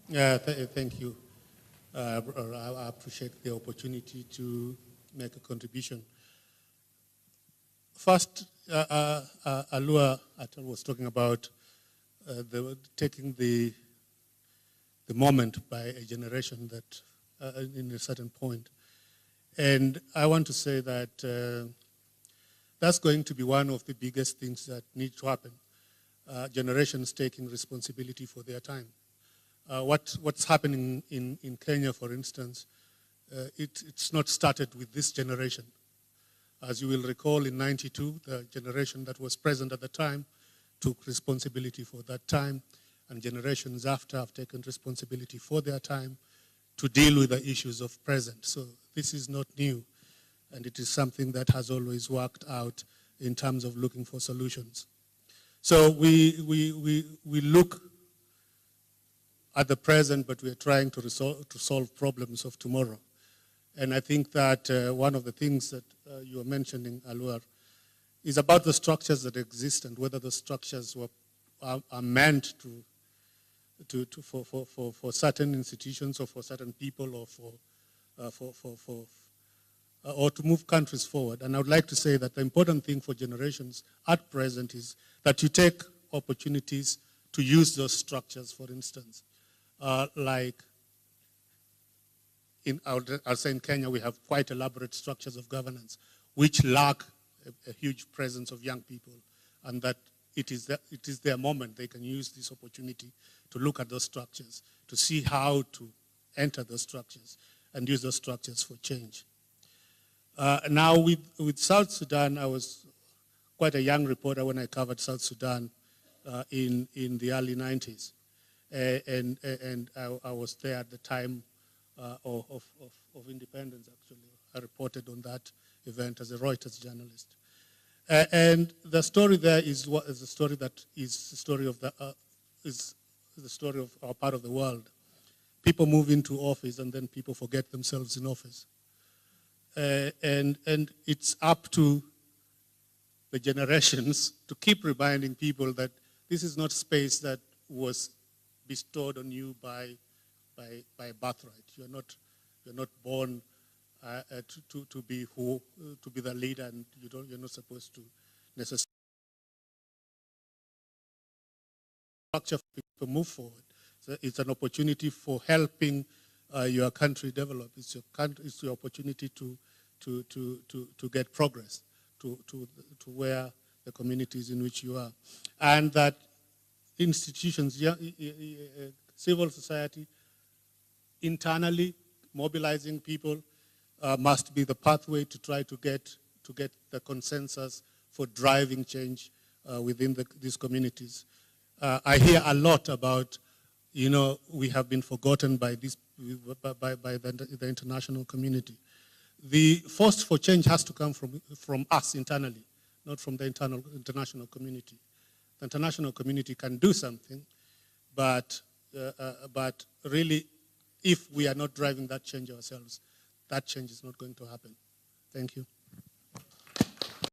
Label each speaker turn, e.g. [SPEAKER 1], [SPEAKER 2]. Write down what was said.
[SPEAKER 1] Thank you. I appreciate the opportunity to make a contribution. First, Alua Atal was talking about taking the moment by a generation that in a certain point. And I want to say that that's going to be one of the biggest things that need to happen. Generations taking responsibility for their time. What's happening in Kenya, for instance, it's not started with this generation. As you will recall, in '92, the generation that was present at the time took responsibility for that time, and generations after have taken responsibility for their time to deal with the issues of present. So this is not new, and it is something that has always worked out in terms of looking for solutions. So we look at the present, but we are trying to solve problems of tomorrow. And I think that one of the things that you were mentioning, Alwar, is about the structures that exist and whether the structures are meant for certain institutions or for certain people or to move countries forward. And I would like to say that the important thing for generations at present is that you take opportunities to use those structures, for instance. Like I'll say in Kenya, we have quite elaborate structures of governance which lack a huge presence of young people, and that it is their moment. They can use this opportunity to look at those structures, to see how to enter those structures and use those structures for change. Now with South Sudan, I was quite a young reporter when I covered South Sudan in the early 90s. And I was there at the time of independence, actually. I reported on that event as a Reuters journalist. And the story there is the story that is the story of our part of the world. People move into office and then people forget themselves in office. And it's up to the generations to keep reminding people that this is not space that was bestowed on you by birthright. You're not born to be the leader, and you're not supposed to necessarily structure for people to move forward. So it's an opportunity for helping your country develop. It's your opportunity to get progress to where the communities in which you are, and that institutions, civil society, internally mobilizing people must be the pathway to try to get the consensus for driving change within these communities. I hear a lot about, we have been forgotten by the international community. The force for change has to come from us internally, not from the international community. The international community can do something, but really, if we are not driving that change ourselves, that change is not going to happen. Thank you.